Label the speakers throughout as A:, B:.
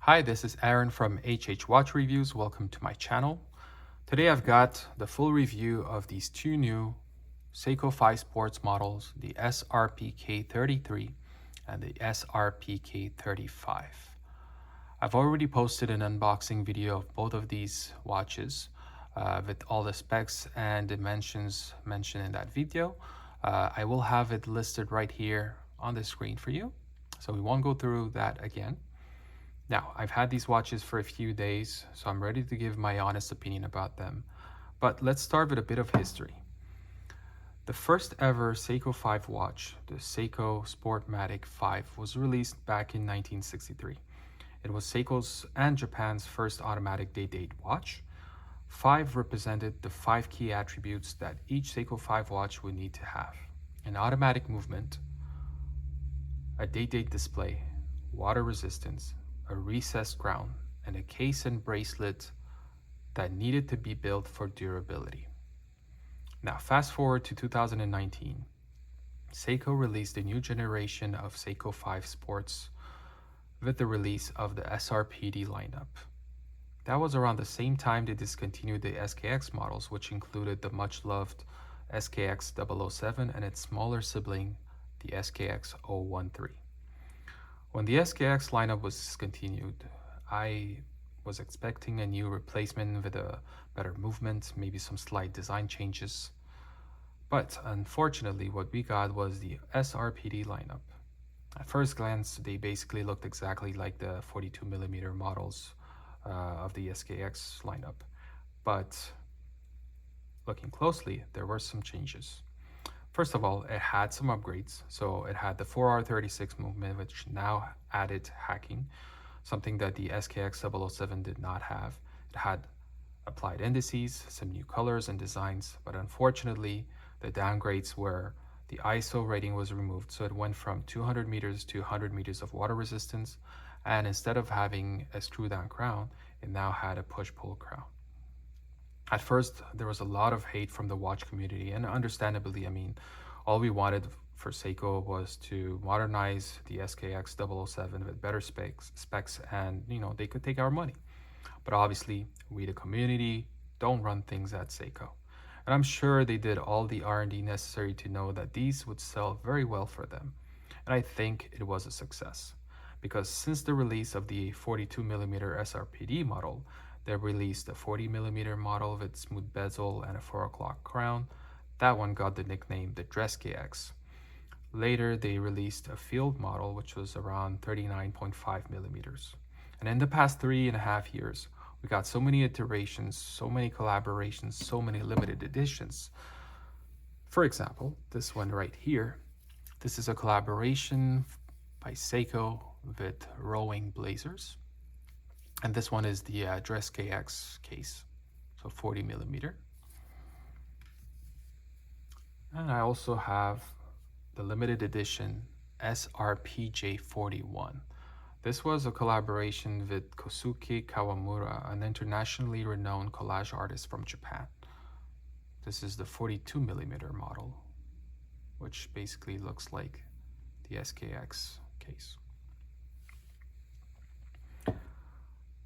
A: Hi, this is Aaron from HH Watch Reviews. Welcome to my channel. Today I've got the full review of these two new Seiko 5 sports models, the SRPK33 and the SRPK35. I've already posted an unboxing video of both of these watches with all the specs and dimensions mentioned in that video. I will have it listed right here on the screen for you, so we won't go through that again. Now, I've had these watches for a few days, so I'm ready to give my honest opinion about them. But let's start with a bit of history. The first ever Seiko 5 watch, the Seiko Sportmatic 5, was released back in 1963. It was Seiko's and Japan's first automatic day-date watch. 5 represented the 5 key attributes that each Seiko 5 watch would need to have: an automatic movement, a day-date display, water resistance, a recessed crown, and a case and bracelet that needed to be built for durability. Now, fast forward to 2019. Seiko released a new generation of Seiko 5 Sports with the release of the SRPD lineup. That was around the same time they discontinued the SKX models, which included the much-loved SKX007 and its smaller sibling, the SKX013. When the SKX lineup was discontinued, I was expecting a new replacement with a better movement, maybe some slight design changes. But unfortunately, what we got was the SRPD lineup. At first glance, they basically looked exactly like the 42mm models of the SKX lineup. But looking closely, there were some changes. First of all, it had some upgrades. So it had the 4R36 movement, which now added hacking, something that the SKX007 did not have. It had applied indices, some new colors and designs, but unfortunately, the downgrades were the ISO rating was removed, so it went from 200 meters to 100 meters of water resistance, and instead of having a screw-down crown, it now had a push-pull crown. At first, there was a lot of hate from the watch community, and understandably, I mean, all we wanted for Seiko was to modernize the SKX007 with better specs, and they could take our money. But obviously, we the community don't run things at Seiko. And I'm sure they did all the R&D necessary to know that these would sell very well for them. And I think it was a success, because since the release of the 42mm SRPD model, they released a 40mm model with smooth bezel and a 4 o'clock crown. That one got the nickname the Dress KX. Later, they released a field model, which was around 39.5mm. And in the past 3.5 years, we got so many iterations, so many collaborations, so many limited editions. For example, this one right here. This is a collaboration by Seiko with Rowing Blazers. And this one is the Dress KX case, so 40mm. And I also have the limited edition SRPJ41. This was a collaboration with Kosuke Kawamura, an internationally renowned collage artist from Japan. This is the 42mm model, which basically looks like the SKX case.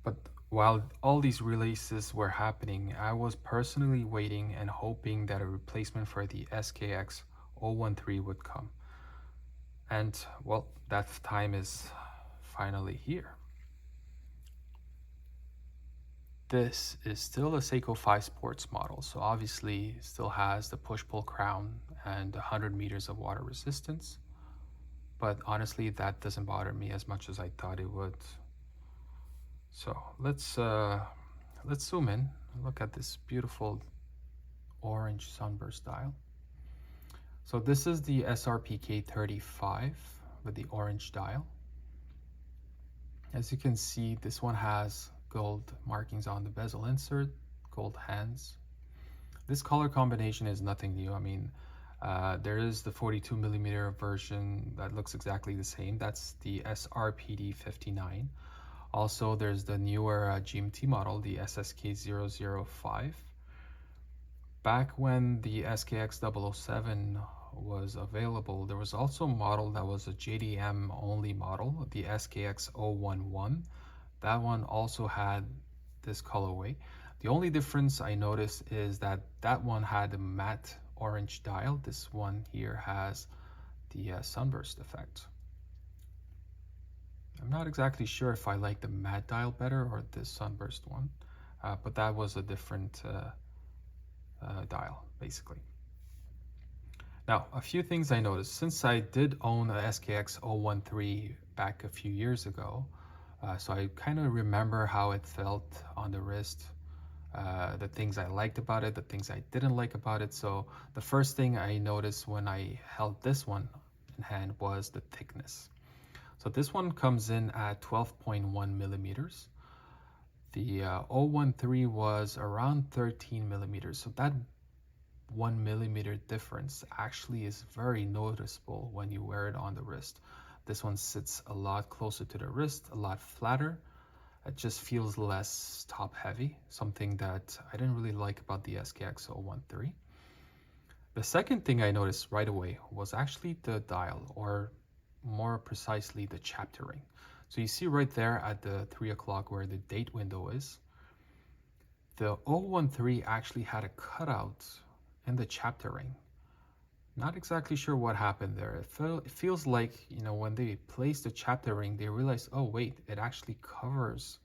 A: But while all these releases were happening, I was personally waiting and hoping that a replacement for the SKX013 would come. And well, that time is finally here. This is still a Seiko 5 Sports model, so obviously it still has the push-pull crown and 100 meters of water resistance. But honestly, that doesn't bother me as much as I thought it would. So let's zoom in and look at this beautiful orange sunburst dial. So this is the SRPK35 with the orange dial. As you can see, this one has gold markings on the bezel insert, gold hands. This color combination is nothing new. I mean, there is the 42mm version that looks exactly the same. That's the SRPD59. Also, there's the newer GMT model, the SSK005. Back when the SKX007 was available, there was also a model that was a JDM only model, the SKX011. That one also had this colorway. The only difference I noticed is that that one had a matte orange dial. This one here has the sunburst effect. I'm not exactly sure if I like the matte dial better or the sunburst one, but that was a different dial basically. Now, a few things I noticed. Since I did own a SKX013 back a few years ago, so I kind of remember how it felt on the wrist, the things I liked about it, the things I didn't like about it. So the first thing I noticed when I held this one in hand was the thickness. So this one comes in at 12.1 millimeters. The 013 was around 13 millimeters. So that 1 millimeter difference actually is very noticeable when you wear it on the wrist. This one sits a lot closer to the wrist, a lot flatter. It just feels less top heavy, something that I didn't really like about the SKX013. The second thing I noticed right away was actually the dial, or more precisely the chapter ring. So you see right there at the 3 o'clock where the date window is, the 013 actually had a cutout in the chapter ring. Not exactly sure what happened there. It feels like, you know, when they placed the chapter ring, they realized, oh wait, it actually covers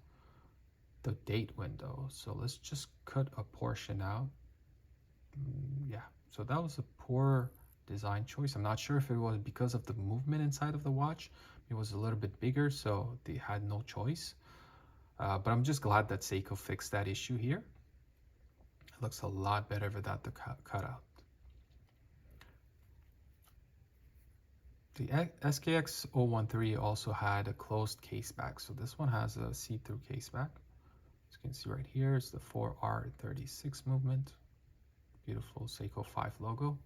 A: the date window. So let's just cut a portion out. Yeah, so that was a poor design choice. I'm not sure if it was because of the movement inside of the watch. It was a little bit bigger, so they had no choice. But I'm just glad that Seiko fixed that issue here. It looks a lot better without the cutout. The SKX013 also had a closed case back, so this one has a see-through case back. As you can see right here, it's the 4R36 movement. Beautiful Seiko 5 logo.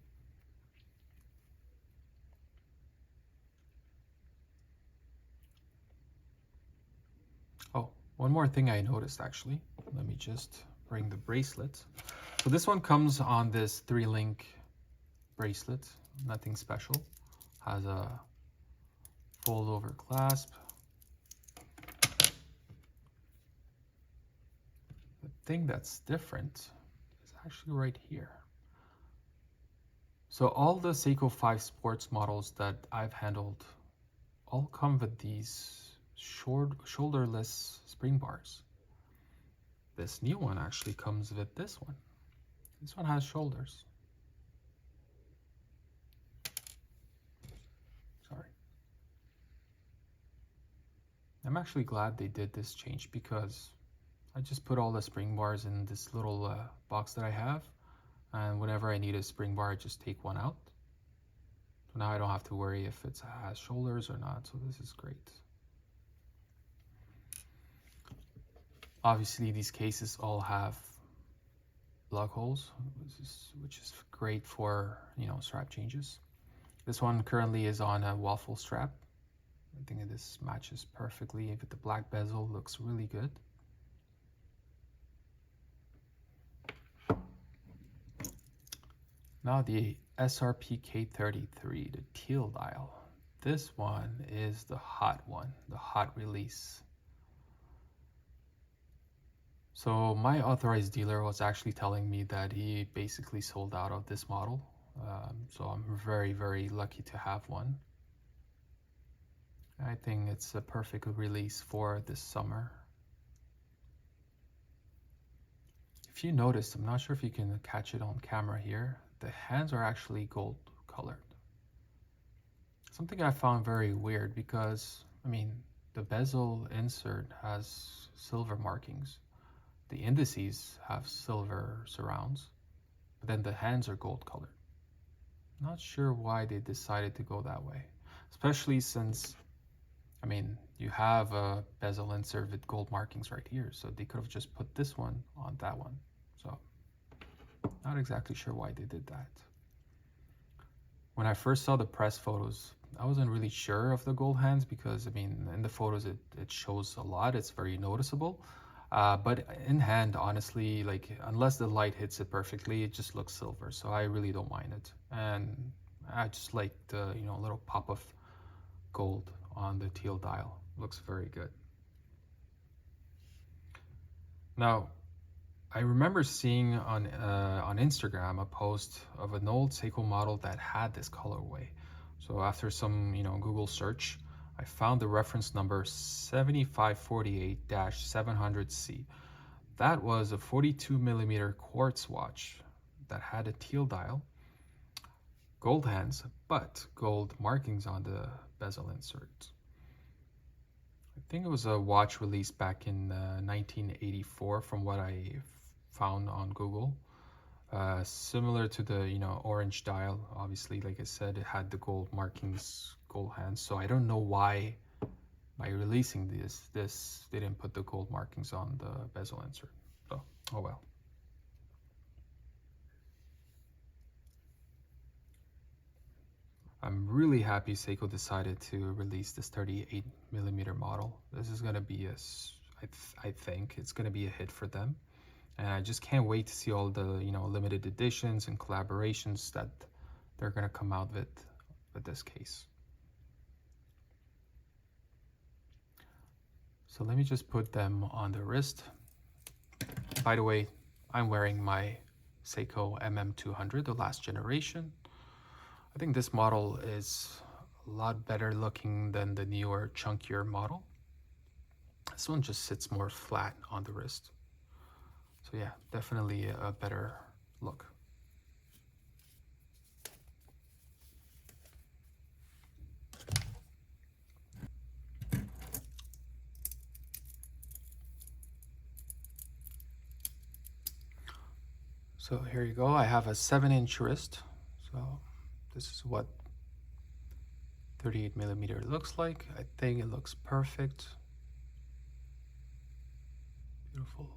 A: Oh, one more thing I noticed actually. Let me just bring the bracelet. So this one comes on this 3-link bracelet, nothing special. Has a fold over clasp. The thing that's different is actually right here. So all the Seiko 5 sports models that I've handled all come with these shoulderless spring bars. This new one actually comes with this one. This one has shoulders. Sorry. I'm actually glad they did this change because I just put all the spring bars in this little box that I have, and whenever I need a spring bar I just take one out. So now I don't have to worry if it has shoulders or not, so this is great. Obviously these cases all have lug holes, which is great for, you know, strap changes. This one currently is on a waffle strap. I think this matches perfectly with the black bezel, looks really good. Now the SRPK33, the teal dial. This one is the hot one, the hot release. So my authorized dealer was actually telling me that he basically sold out of this model. So I'm very, very lucky to have one. I think it's a perfect release for this summer. If you notice, I'm not sure if you can catch it on camera here, the hands are actually gold colored. Something I found very weird because, I mean, the bezel insert has silver markings. The indices have silver surrounds, but then the hands are gold colored. Not sure why they decided to go that way, especially since, I mean, you have a bezel insert with gold markings right here, so they could have just put this one on that one. So, not exactly sure why they did that. When I first saw the press photos, I wasn't really sure of the gold hands because, I mean, in the photos it shows a lot, it's very noticeable. But in hand, honestly, like, unless the light hits it perfectly, it just looks silver, so I really don't mind it. And I just like the, you know, little pop of gold on the teal dial. Looks very good. Now, I remember seeing on Instagram a post of an old Seiko model that had this colorway. So after some Google search, I found the reference number 7548-700C. That was a 42 millimeter quartz watch that had a teal dial, gold hands, but gold markings on the bezel insert. I think it was a watch released back in 1984 from what I found on Google. Similar to the orange dial, obviously, like I said, it had the gold markings, gold hands. So I don't know why by releasing this they didn't put the gold markings on the bezel insert. So, oh well. I'm really happy Seiko decided to release this 38 millimeter model. This is gonna be I think it's gonna be a hit for them. And I just can't wait to see all the limited editions and collaborations that they're gonna come out with this case. So let me just put them on the wrist. By the way, I'm wearing my Seiko MM200, the last generation. I think this model is a lot better looking than the newer, chunkier model. This one just sits more flat on the wrist. So yeah, definitely a better look. So here you go. I have a 7-inch wrist. So this is what 38 millimeter looks like. I think it looks perfect. Beautiful.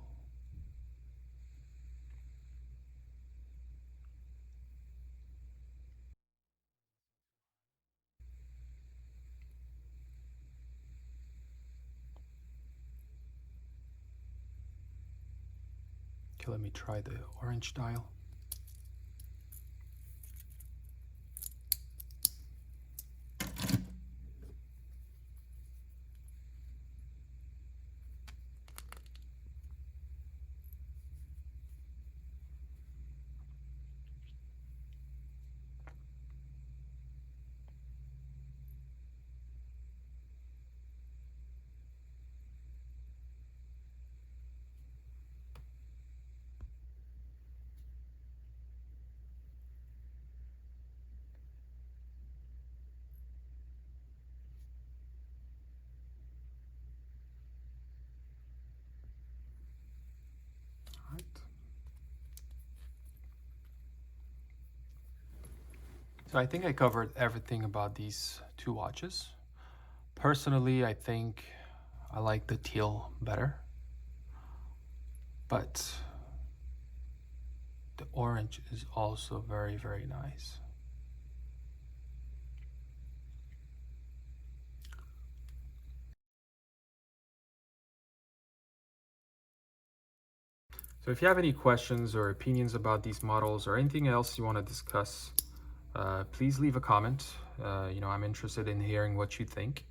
A: Okay, let me try the orange dial. All right. So I think I covered everything about these two watches. Personally, I think I like the teal better, but the orange is also very, very nice. So if you have any questions or opinions about these models or anything else you want to discuss, please leave a comment. I'm interested in hearing what you think.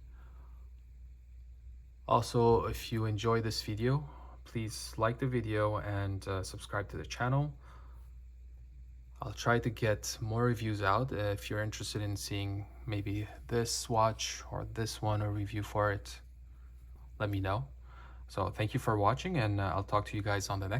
A: Also, if you enjoy this video, please like the video and subscribe to the channel. I'll try to get more reviews out. If you're interested in seeing maybe this watch or this one, or review for it, let me know. So thank you for watching, and I'll talk to you guys on the next one.